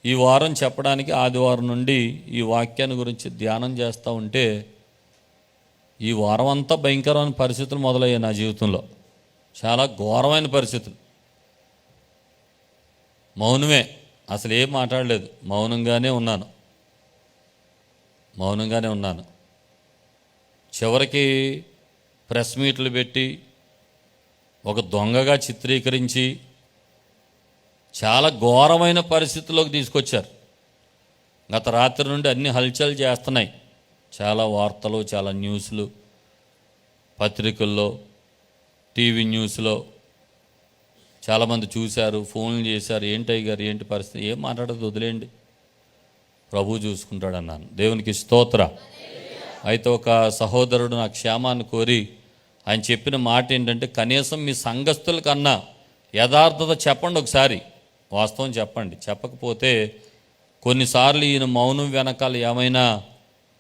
ఈ వారం చెప్పడానికి ఆదివారం నుండి ఈ వాక్యాన్ని గురించి ధ్యానం చేస్తూ ఉంటే ఈ వారం అంతా భయంకరమైన పరిస్థితులు మొదలయ్యాయి నా జీవితంలో. చాలా ఘోరమైన పరిస్థితులు. మౌనమే, అసలు ఏం మాట్లాడలేదు, మౌనంగానే ఉన్నాను. చివరికి ప్రెస్ మీట్లు పెట్టి ఒక దొంగగా చిత్రీకరించి చాలా ఘోరమైన పరిస్థితుల్లోకి తీసుకొచ్చారు. గత రాత్రి నుండి అన్ని హల్చల్ చేస్తున్నాయి. చాలా వార్తలు, చాలా న్యూస్లు, పత్రికల్లో, టీవీ న్యూస్లో చాలామంది చూశారు, ఫోన్లు చేశారు. ఏంటయ్య గారు ఏంటి పరిస్థితి? ఏం మాట్లాడదు, వదిలేయండి, ప్రభు చూసుకుంటాడన్నాను. దేవునికి స్తోత్ర. అయితే ఒక సహోదరుడు నా క్షేమాన్ని కోరి ఆయన చెప్పిన మాట ఏంటంటే, కనీసం మీ సంఘస్థుల కన్నా యథార్థత చెప్పండి, ఒకసారి వాస్తవం చెప్పండి. చెప్పకపోతే కొన్నిసార్లు ఈయన మౌనం వెనకాల ఏమైనా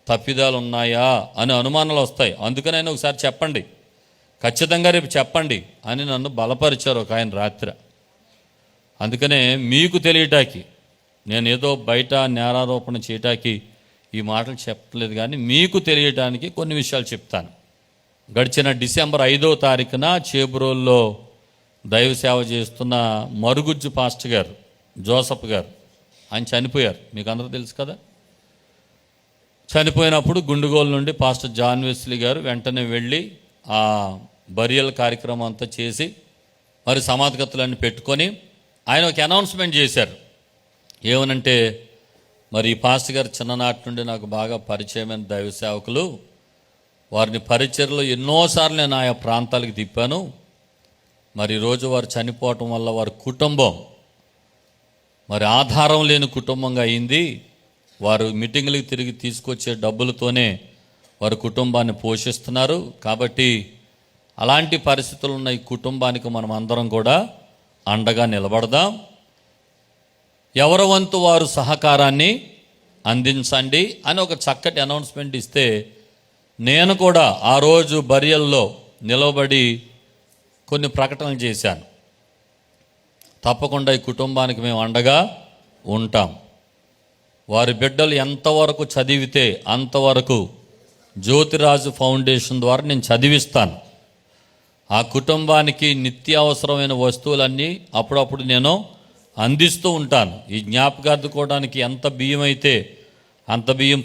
తప్పిదాలు ఉన్నాయా అని అనుమానాలు వస్తాయి. అందుకనైనా ఒకసారి చెప్పండి, ఖచ్చితంగా రేపు చెప్పండి అని నన్ను బలపరిచారు ఒక ఆయన రాత్రి. అందుకనే మీకు తెలియటానికి, నేను ఏదో బయట నేరారోపణ చేయటానికి ఈ మాటలు చెప్పలేదు, కానీ మీకు తెలియటానికి కొన్ని విషయాలు చెప్తాను. గడిచిన డిసెంబర్ 5వ తారీఖున చేబ్రోల్లో దైవ సేవ చేస్తున్న మరుగుజ్జు పాస్టర్ గారు, జోసఫ్ గారు, ఆయన చనిపోయారు. మీకు అందరూ తెలుసు కదా. చనిపోయినప్పుడు గుండుగోలు నుండి పాస్టర్ జాన్ వెస్లీ గారు వెంటనే వెళ్ళి ఆ బరియల్ కార్యక్రమం అంతా చేసి మరి సమాధికత్తులన్నీ పెట్టుకొని ఆయన ఒక అనౌన్స్మెంట్ చేశారు. ఏమనంటే, మరి ఈ పాస్టర్ గారు చిన్ననాటి నుండి నాకు బాగా పరిచయమైన దైవ సేవకులు, వారిని పరిచర్లో ఎన్నోసార్లు నేను ఆయా ప్రాంతాలకు తిప్పాను. మరి ఈరోజు వారు చనిపోవటం వల్ల వారి కుటుంబం మరి ఆధారం లేని కుటుంబంగా అయింది. వారు మీటింగులకు తిరిగి తీసుకొచ్చే డబ్బులతోనే వారి కుటుంబాన్ని పోషిస్తున్నారు. కాబట్టి అలాంటి పరిస్థితులు ఉన్న ఈ కుటుంబానికి మనం అందరం కూడా అండగా నిలబడదాం. ఎవరి వంతు వారు సహకారాన్ని అందించండి అని ఒక చక్కటి అనౌన్స్మెంట్ ఇస్తే, నేను కూడా ఆ రోజు బరియల్లో నిలబడి కొన్ని ప్రకటనలు చేశాను. తప్పకుండా ఈ కుటుంబానికి మేము అండగా ఉంటాం. వారి బిడ్డలు ఎంతవరకు చదివితే అంతవరకు జ్యోతిరాజు ఫౌండేషన్ ద్వారా నేను చదివిస్తాను. ఆ కుటుంబానికి నిత్యావసరమైన వస్తువులన్నీ అప్పుడప్పుడు నేను అందిస్తూ ఉంటాను. ఈ జ్ఞాపకార్థుకోవడానికి ఎంత బియ్యం అయితే అంత బియ్యం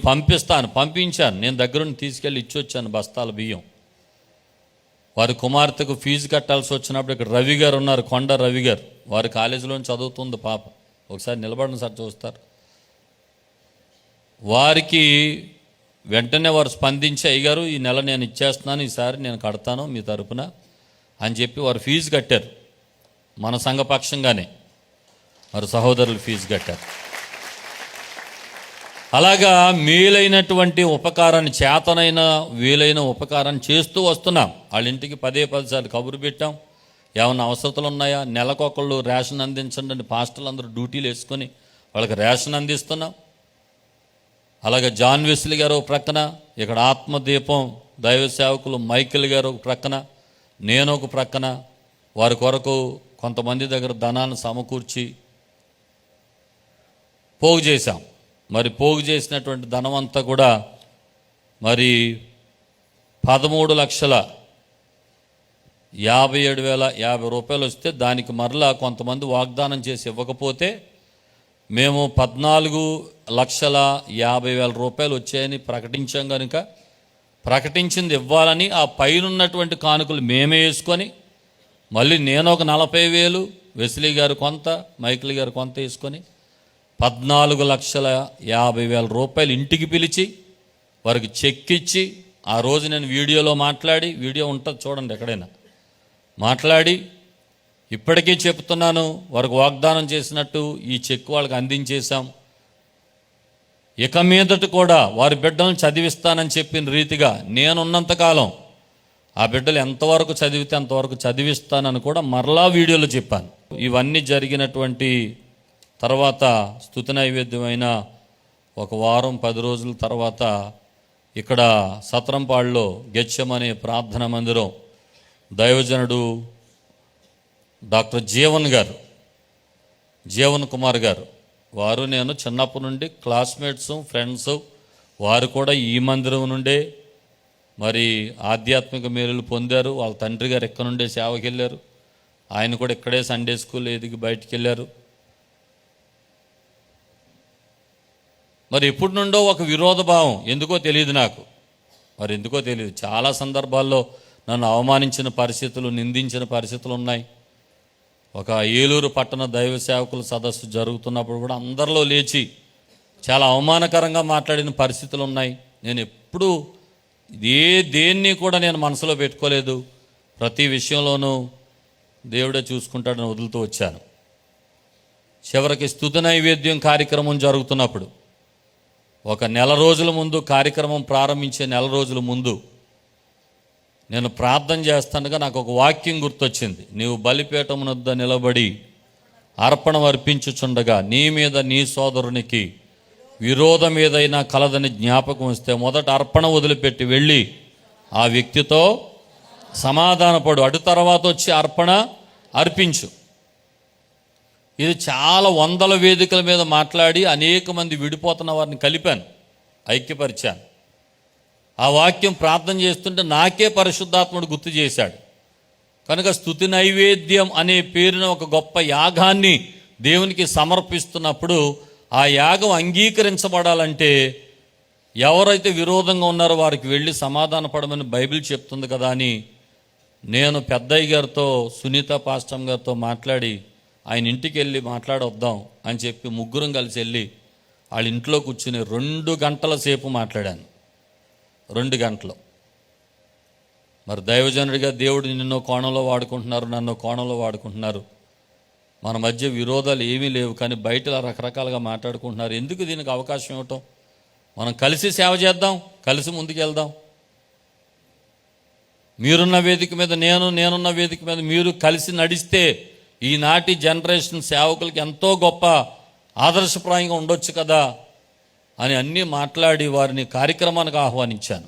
పంపించాను. నేను దగ్గరుండి తీసుకెళ్ళి ఇచ్చొచ్చాను బస్తాల బియ్యం. వారి కుమార్తెకు ఫీజు కట్టాల్సి వచ్చినప్పుడు ఇక్కడ రవి గారు ఉన్నారు, కొండ రవి గారు, వారి కాలేజీలో చదువుతుంది పాప. ఒకసారి నిలబడిన సార్ చూస్తారు. వారికి వెంటనే వారు స్పందించి, అయ్యగారు ఈ నెల నేను ఇచ్చేస్తున్నాను, ఈసారి నేను కడతాను మీ తరపున అని చెప్పి వారు ఫీజు కట్టారు. మన సంఘపక్షంగానే వారు సహోదరులు ఫీజు కట్టారు. అలాగా మేలైనటువంటి ఉపకారాన్ని, చేతనైన వీలైన ఉపకారాన్ని చేస్తూ వస్తున్నాం. వాళ్ళ ఇంటికి 10 సార్లు కబురు పెట్టాం. ఏమైనా అవసరతలు ఉన్నాయా, నెలకొకళ్ళు రేషన్ అందించండి అని పాస్టర్లు అందరూ డ్యూటీలు వేసుకొని వాళ్ళకి రేషన్ అందిస్తున్నాం. అలాగే జాన్ వెస్లీ గారు ఒక ప్రక్కన, ఇక్కడ ఆత్మదీపం దైవ సేవకులు మైకిల్ గారు ఒక ప్రక్కన, నేను ఒక ప్రక్కన వారి కొరకు కొంతమంది దగ్గర ధనాన్ని సమకూర్చి పోగు చేశాం. మరి పోగు చేసినటువంటి ధనం అంతా కూడా మరి 13,57,050 రూపాయలు వస్తే దానికి మరలా కొంతమంది వాగ్దానం చేసి ఇవ్వకపోతే మేము 14,50,000 రూపాయలు వచ్చాయని ప్రకటించాం. కనుక ప్రకటించింది ఇవ్వాలని ఆ పైనున్నటువంటి కానుకలు మేమే వేసుకొని, మళ్ళీ నేను ఒక 40,000, వెస్లీ గారు కొంత, మైకిల్ గారు కొంత వేసుకొని 14,50,000 రూపాయలు ఇంటికి పిలిచి వారికి చెక్ ఇచ్చి, ఆ రోజు నేను వీడియోలో మాట్లాడి, వీడియో ఉంటుంది చూడండి ఎక్కడైనా, మాట్లాడి ఇప్పటికీ చెప్తున్నాను, వారికి వాగ్దానం చేసినట్టు ఈ చెక్ వాళ్ళకి అందించేశాం. ఇక మీదట కూడా వారి బిడ్డలను చదివిస్తానని చెప్పిన రీతిగా నేనున్నంతకాలం ఆ బిడ్డలు ఎంతవరకు చదివితే అంతవరకు చదివిస్తానని కూడా మరలా వీడియోలో చెప్పాను. ఇవన్నీ జరిగినటువంటి తర్వాత స్తుతి నైవేద్యమైన ఒక వారం 10 రోజుల తర్వాత ఇక్కడ సత్రంపాడులో గెచ్చమనే ప్రార్థన మందిరం దైవజనుడు డాక్టర్ జీవన్ కుమార్ గారు వారు నేను చిన్నప్పటి నుండి క్లాస్మేట్స్, ఫ్రెండ్స్. వారు కూడా ఈ మందిరం నుండే మరి ఆధ్యాత్మిక మేలులు పొందారు. వాళ్ళ తండ్రి గారు ఎక్కడి నుండే సేవకి వెళ్ళారు. ఆయన కూడా ఇక్కడే సండే స్కూల్ ఎదిగి బయటికి వెళ్ళారు. మరి ఎప్పటి నుండో ఒక విరోధ భావం, ఎందుకో తెలియదు నాకు. మరి ఎందుకో తెలియదు. చాలా సందర్భాల్లో నన్ను అవమానించిన పరిస్థితులు, నిందించిన పరిస్థితులు ఉన్నాయి. ఒక ఏలూరు పట్టణ దైవ సేవకుల సదస్సు జరుగుతున్నప్పుడు కూడా అందరిలో లేచి చాలా అవమానకరంగా మాట్లాడిన పరిస్థితులు ఉన్నాయి. నేను ఎప్పుడూ దేన్ని కూడా నేను మనసులో పెట్టుకోలేదు. ప్రతి విషయంలోనూ దేవుడే చూసుకుంటాడని వదులుతూ వచ్చాను. చివరికి స్తుతి నైవేద్యం కార్యక్రమం జరుగుతున్నప్పుడు ఒక నెల రోజుల ముందు, కార్యక్రమం ప్రారంభించే నెల రోజుల ముందు నేను ప్రార్థన చేస్తానుగా నాకు ఒక వాక్యం గుర్తొచ్చింది. నీవు బలిపీఠమునొద్ద నిలబడి అర్పణ అర్పించుచుండగా నీ మీద నీ సోదరునికి విరోధం ఏదైనా కలదని జ్ఞాపకం వస్తే మొదట అర్పణ వదిలిపెట్టి వెళ్ళి ఆ వ్యక్తితో సమాధానపడు, అటు తర్వాత వచ్చి అర్పణ అర్పించు. ఇది చాలా వందల వేదికల మీద మాట్లాడి అనేక మంది విడిపోతున్న వారిని కలిపాను, ఐక్యపరిచాను. ఆ వాక్యం ప్రార్థన చేస్తుంటే నాకే పరిశుద్ధాత్ముడు గుర్తు చేశాడు. కనుక స్తుతి నైవేద్యం అనే పేరున ఒక గొప్ప యాగాన్ని దేవునికి సమర్పిస్తున్నప్పుడు ఆ యాగం అంగీకరించబడాలంటే ఎవరైతే విరోధంగా ఉన్నారో వారికి వెళ్ళి సమాధాన పడమని బైబిల్ చెప్తుంది కదా అని నేను పెద్దయ్య గారితో, సునీత పాస్టమ్ గారితో మాట్లాడి ఆయన ఇంటికి వెళ్ళి మాట్లాడొద్దాం అని చెప్పి ముగ్గురం కలిసి వెళ్ళి వాళ్ళ ఇంట్లో కూర్చుని 2 గంటల సేపు మాట్లాడాను. 2 గంటలు. మరి దైవజనుడిగా దేవుడు నిన్నో కోణంలో వాడుకుంటున్నారు, నన్ను కోణంలో వాడుకుంటున్నారు. మన మధ్య విరోధాలు ఏమీ లేవు, కానీ బయట రకరకాలుగా మాట్లాడుకుంటున్నారు. ఎందుకు దీనికి అవకాశం ఇవ్వటం? మనం కలిసి సేవ చేద్దాం, కలిసి ముందుకెళ్దాం. మీరున్న వేదిక మీద నేనున్న వేదిక మీద మీరు కలిసి నడిస్తే ఈనాటి జనరేషన్ సేవకులకి ఎంతో గొప్ప ఆదర్శప్రాయంగా ఉండొచ్చు కదా అని అన్నీ మాట్లాడి వారిని కార్యక్రమానికి ఆహ్వానించాను.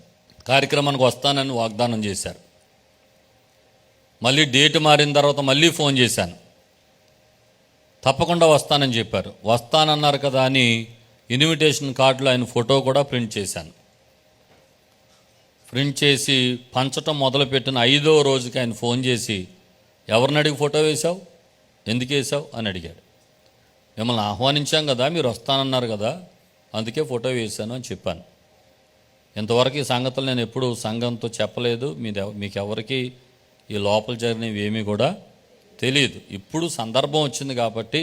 కార్యక్రమానికి వస్తానని వాగ్దానం చేశారు. మళ్ళీ డేట్ మారిన తర్వాత మళ్ళీ ఫోన్ చేశాను. తప్పకుండా వస్తానని చెప్పారు. వస్తానన్నారు కదా అని ఇన్విటేషన్ కార్డులో ఆయన ఫోటో కూడా ప్రింట్ చేశాను. ప్రింట్ చేసి పంచటం మొదలుపెట్టిన 5వ రోజుకి ఆయన ఫోన్ చేసి, ఎవరిని అడిగి ఫోటో వేశావు, ఎందుకు వేసావు అని అడిగాడు. మిమ్మల్ని ఆహ్వానించాం కదా, మీరు వస్తానన్నారు కదా, అందుకే ఫోటో వేశాను అని చెప్పాను. ఇంతవరకు ఈ సంగతులు నేను ఎప్పుడు సంఘంతో చెప్పలేదు. మీకు ఎవరికి ఈ లోపల జరిగినవి ఏమీ కూడా తెలియదు. ఇప్పుడు సందర్భం వచ్చింది కాబట్టి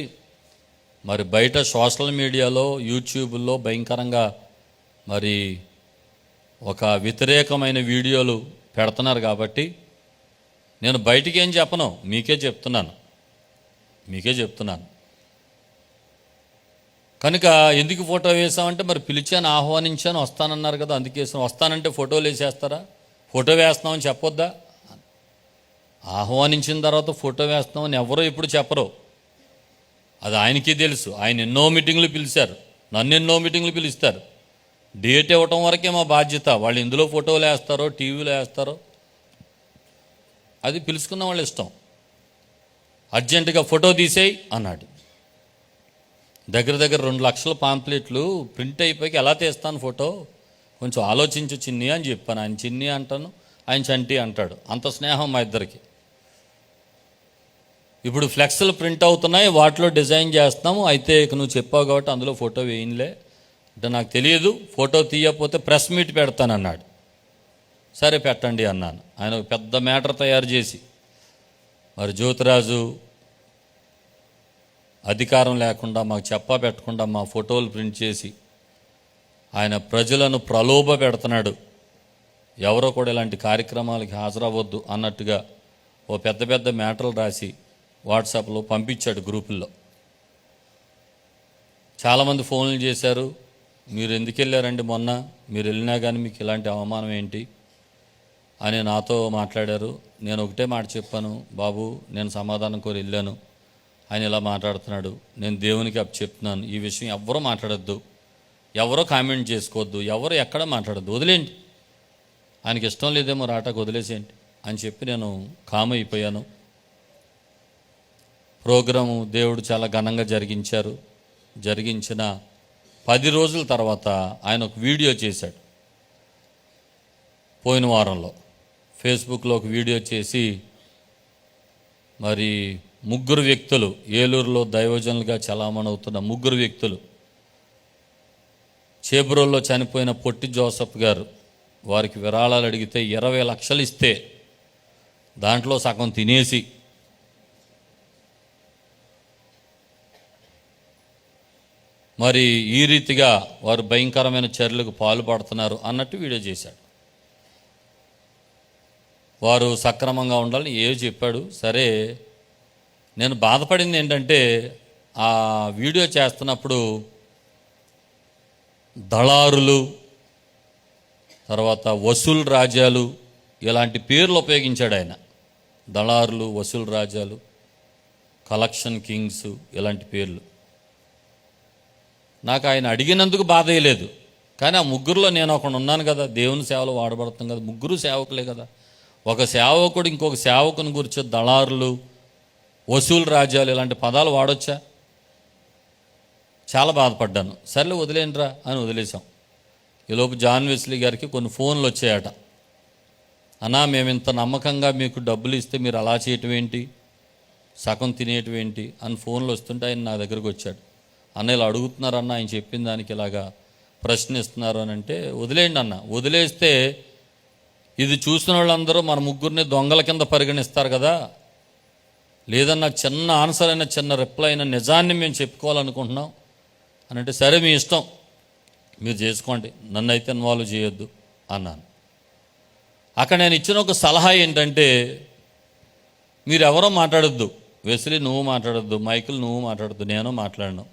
మరి బయట సోషల్ మీడియాలో, యూట్యూబ్లో భయంకరంగా మరి ఒక వ్యతిరేకమైన వీడియోలు పెడుతున్నారు కాబట్టి నేను బయటికి ఏం చెప్పను, మీకే చెప్తున్నాను. కనుక ఎందుకు ఫోటో వేసామంటే మరి పిలిచాను, ఆహ్వానించాను, వస్తానన్నారు కదా అందుకే వస్తానంటే ఫోటోలు వేసేస్తారా? ఫోటో వేస్తున్నామని చెప్పొద్దా? ఆహ్వానించిన తర్వాత ఫోటో వేస్తున్నామని ఎవరో ఎప్పుడు చెప్పరు. అది ఆయనకి తెలుసు. ఆయన ఎన్నో మీటింగ్లు పిలిచారు, నన్ను ఎన్నో మీటింగ్లు పిలుస్తారు. డేట్ ఇవ్వటం వరకే మా బాధ్యత. వాళ్ళు ఇందులో ఫోటోలు వేస్తారో, టీవీలో వేస్తారో అది పిలుచుకున్న వాళ్ళ ఇష్టం. అర్జెంటుగా ఫోటో తీసేయి అన్నాడు. దగ్గర 2 లక్షల పాంప్లెట్లు ప్రింట్ అయిపోయి ఎలా తీస్తాను ఫోటో, కొంచెం ఆలోచించు చిన్ని అని చెప్పాను. ఆయన చిన్ని అంటాను, ఆయన చంటి అంటాడు. అంత స్నేహం మా ఇద్దరికి. ఇప్పుడు ఫ్లెక్స్లు ప్రింట్ అవుతున్నాయి, వాటిలో డిజైన్ చేస్తాము. అయితే ఇక నువ్వు చెప్పావు కాబట్టి అందులో ఫోటో వేయనులే అంటే నాకు తెలియదు, ఫోటో తీయకపోతే ప్రెస్ మీట్ పెడతానన్నాడు. సరే పెట్టండి అన్నాను. ఆయన ఒక పెద్ద మ్యాటర్ తయారు చేసి మరి జ్యోతిరాజు అధికారం లేకుండా మాకు చెప్పా పెట్టకుండా మా ఫోటోలు ప్రింట్ చేసి ఆయన ప్రజలను ప్రలోభ పెడుతున్నాడు. ఎవరో కూడా ఇలాంటి కార్యక్రమాలకి హాజరవ్వద్దు అన్నట్టుగా ఓ పెద్ద మ్యాటర్లు రాసి వాట్సాప్లో పంపించాడు గ్రూపుల్లో. చాలామంది ఫోన్లు చేశారు, మీరు ఎందుకు వెళ్ళారండి మొన్న, మీరు వెళ్ళినా కానీ మీకు ఇలాంటి అవమానం ఏంటి అని నాతో మాట్లాడారు. నేను ఒకటే మాట చెప్పాను, బాబు నేను సమాధానం కోరి వెళ్ళాను, ఆయన ఇలా మాట్లాడుతున్నాడు, నేను దేవునికి చెప్తున్నాను, ఈ విషయం ఎవరో మాట్లాడద్దు, ఎవరో కామెంట్ చేసుకోవద్దు, ఎవరు ఎక్కడ మాట్లాడద్దు, వదిలేండి, ఆయనకి ఇష్టం లేదేమో రాటాకు వదిలేసేయండి అని చెప్పి నేను కామ్ అయిపోయాను. ప్రోగ్రాము దేవుడు చాలా ఘనంగా జరిగించారు. జరిగించిన 10 రోజుల తర్వాత ఆయన ఒక వీడియో చేశాడు. పోయిన వారంలో ఫేస్బుక్లో ఒక వీడియో చేసి, మరి 3 వ్యక్తులు, ఏలూరులో దైవజనులుగా చలామణవుతున్న 3 వ్యక్తులు, చేబ్రోల్లో చనిపోయిన పొట్టి జోసఫ్ గారు, వారికి విరాళాలు అడిగితే 20 లక్షలు ఇస్తే దాంట్లో సగం తినేసి మరి ఈ రీతిగా వారు భయంకరమైన చర్యలకు పాల్పడుతున్నారు అన్నట్టు వీడియో చేశాడు. వారు సక్రమంగా ఉండాలని చెప్పాడు. సరే, నేను బాధపడింది ఏంటంటే ఆ వీడియో చేస్తున్నప్పుడు దళారులు, తర్వాత వసూలు రాజ్యాలు, ఇలాంటి పేర్లు ఉపయోగించాడు ఆయన. దళారులు, వసూలు రాజ్యాలు, కలెక్షన్ కింగ్స్, ఇలాంటి పేర్లు. నాకు ఆయన అడిగినందుకు బాధ వేయలేదు, కానీ ఆ 3లో నేను ఒకడు ఉన్నాను కదా, దేవుని సేవలో వాడబడుతుంది కదా, 3 సేవకులే కదా. ఒక సేవకుడు ఇంకొక సేవకుని గురించి దళారులు, వసూలు రాజ్యాలు ఇలాంటి పదాలు వాడొచ్చా? చాలా బాధపడ్డాను. సర్లే వదిలేండిరా అని వదిలేసాం. ఈలోపు జాన్ వెస్లీ గారికి కొన్ని ఫోన్లు వచ్చాయట. అన్నా, మేము ఇంత నమ్మకంగా మీకు డబ్బులు ఇస్తే మీరు అలా చేయటం ఏంటి, సగం తినేయటం ఏంటి అని ఫోన్లు వస్తుంటే ఆయన నా దగ్గరకు వచ్చాడు. అన్న ఇలా అడుగుతున్నారన్న, ఆయన చెప్పిన దానికి ఇలాగా ప్రశ్నిస్తున్నారు అని అంటే, వదిలేయండి అన్న. వదిలేస్తే ఇది చూసిన వాళ్ళందరూ మన 3 దొంగల కింద పరిగణిస్తారు కదా, లేదన్నా చిన్న ఆన్సర్ అయినా, చిన్న రిప్లై అయినా, నిజాన్ని మేము చెప్పుకోవాలనుకుంటున్నాం అని అంటే, సరే మీ ఇష్టం, మీరు చేసుకోండి, నన్ను అయితే ఇన్వాల్వ్ చేయొద్దు అన్నాను. అక్కడ నేను ఇచ్చిన ఒక సలహా ఏంటంటే, మీరు ఎవరో మాట్లాడొద్దు, వెస్లీ నువ్వు మాట్లాడొద్దు, మైకిల్ నువ్వు మాట్లాడొద్దు, నేను మాట్లాడను.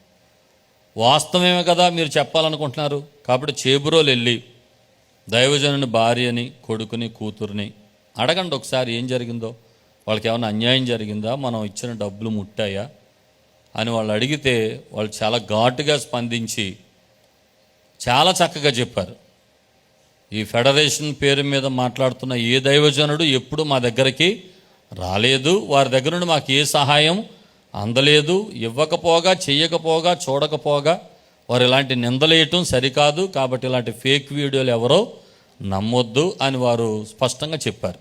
వాస్తవమే కదా మీరు చెప్పాలనుకుంటున్నారు. కాబట్టి చేబ్రోలు వెళ్ళి దైవజనుని భార్యని, కొడుకుని, కూతుర్ని అడగండి ఒకసారి ఏం జరిగిందో, వాళ్ళకి ఏమైనా అన్యాయం జరిగిందా, మనం ఇచ్చిన డబ్బులు ముట్టాయా అని వాళ్ళు అడిగితే వాళ్ళు చాలా ఘాటుగా స్పందించి చాలా చక్కగా చెప్పారు. ఈ ఫెడరేషన్ పేరు మీద మాట్లాడుతున్న ఏ దైవజనుడు ఎప్పుడు మా దగ్గరికి రాలేదు, వారి దగ్గర నుండి మాకు ఏ సహాయం అందలేదు, ఇవ్వకపోగా, చెయ్యకపోగా, చూడకపోగా వారు ఇలాంటి నిందలేయటం సరికాదు, కాబట్టి ఇలాంటి ఫేక్ వీడియోలు ఎవరో నమ్మొద్దు అని వారు స్పష్టంగా చెప్పారు.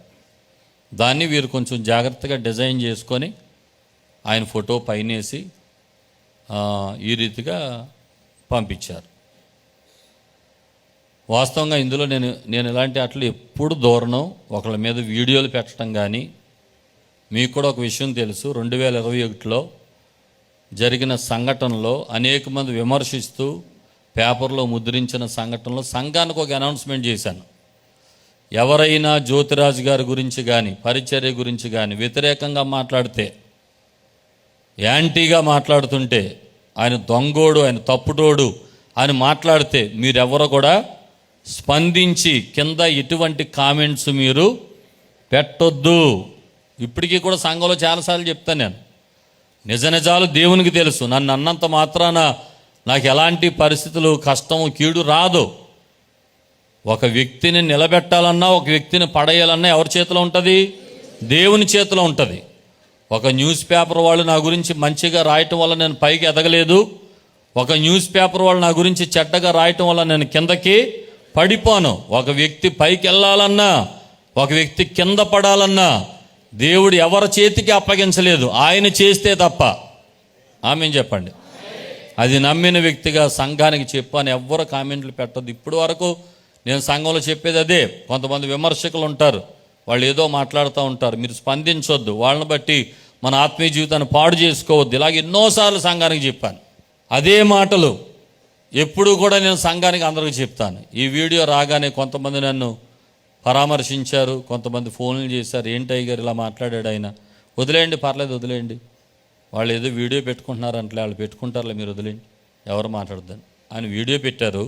దాన్ని వీరు కొంచెం జాగ్రత్తగా డిజైన్ చేసుకొని ఆయన ఫోటో పైనేసి ఈ రీతిగా పంపించారు. వాస్తవంగా ఇందులో నేను ఇలాంటి అట్లు ఎప్పుడు దూరణం, ఒకళ్ళ మీద వీడియోలు పెట్టడం కానీ. మీకు కూడా ఒక విషయం తెలుసు, 2021లో జరిగిన సంఘటనలో అనేక మంది విమర్శిస్తూ పేపర్లో ముద్రించిన సంఘటనలో సంఘానికి ఒక అనౌన్స్మెంట్ చేశాను. ఎవరైనా జ్యోతిరాజు గారి గురించి కానీ, పరిచర్య గురించి కానీ వ్యతిరేకంగా మాట్లాడితే, యాంటీగా మాట్లాడుతుంటే, ఆయన దొంగోడు, ఆయన తప్పుటోడు అని మాట్లాడితే మీరెవరో కూడా స్పందించి కింద ఎటువంటి కామెంట్స్ మీరు పెట్టొద్దు. ఇప్పటికీ కూడా సంఘంలో చాలాసార్లు చెప్తాను నేను, నిజ నిజాలు దేవునికి తెలుసు. నన్ను అన్నంత మాత్రాన నాకు ఎలాంటి పరిస్థితులు, కష్టము, కీడు రాదు. ఒక వ్యక్తిని నిలబెట్టాలన్నా, ఒక వ్యక్తిని పడేయాలన్నా ఎవరి చేతిలో ఉంటుంది? దేవుని చేతిలో ఉంటుంది. ఒక న్యూస్ పేపర్ వాళ్ళు నా గురించి మంచిగా రాయటం వల్ల నేను పైకి ఎదగలేదు, ఒక న్యూస్ పేపర్ వాళ్ళు నా గురించి చెడ్డగా రాయటం వల్ల నేను కిందకి పడిపోను. ఒక వ్యక్తి పైకి వెళ్ళాలన్నా, ఒక వ్యక్తి కింద పడాలన్నా దేవుడు ఎవరి చేతికి అప్పగించలేదు, ఆయన చేస్తే తప్ప. ఆమె చెప్పండి. అది నమ్మిన వ్యక్తిగా సంఘానికి చెప్పాను, ఎవ్వరు కామెంట్లు పెట్టద్దు. ఇప్పుడు వరకు నేను సంఘంలో చెప్పేది అదే. కొంతమంది విమర్శకులు ఉంటారు, వాళ్ళు ఏదో మాట్లాడుతూ ఉంటారు, మీరు స్పందించొద్దు, వాళ్ళని బట్టి మన ఆత్మీయ జీవితాన్ని పాడు చేసుకోవద్దు. ఇలాగ ఎన్నోసార్లు సంఘానికి చెప్పాను. అదే మాటలు ఎప్పుడు కూడా నేను సంఘానికి అందరికీ చెప్తాను. ఈ వీడియో రాగానే కొంతమంది నన్ను పరామర్శించారు, కొంతమంది ఫోన్లు చేశారు, ఏంటయ్య గారు ఇలా మాట్లాడాడు ఆయన. వదిలేయండి, పర్లేదు వదిలేయండి, వాళ్ళు ఏదో వీడియో పెట్టుకుంటున్నారంటే వాళ్ళు పెట్టుకుంటారులే, మీరు వదిలేయండి, ఎవరు మాట్లాడద్దని. ఆయన వీడియో పెట్టారు,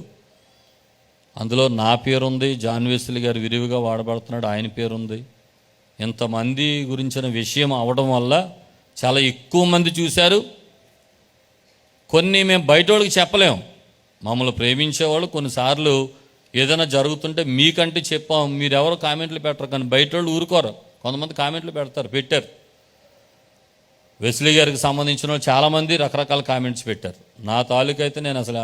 అందులో నా పేరుంది, జాన్ వెస్లీ గారు విరివిగా వాడబడుతున్నాడు, ఆయన పేరుంది. ఇంతమంది గురించిన విషయం అవడం వల్ల చాలా ఎక్కువ మంది చూశారు. కొన్ని మేము బయట వాళ్ళకి చెప్పలేము, మమ్మల్ని ప్రేమించేవాళ్ళు కొన్నిసార్లు ఏదైనా జరుగుతుంటే మీకంటే చెప్పాం, మీరెవరు కామెంట్లు పెట్టరు, కానీ బయట వాళ్ళు ఊరుకోరు, కొంతమంది కామెంట్లు పెట్టారు. వెస్లీ గారికి సంబంధించిన వాళ్ళు చాలామంది రకరకాల కామెంట్స్ పెట్టారు. నా తాలూకు అయితే నేను అసలు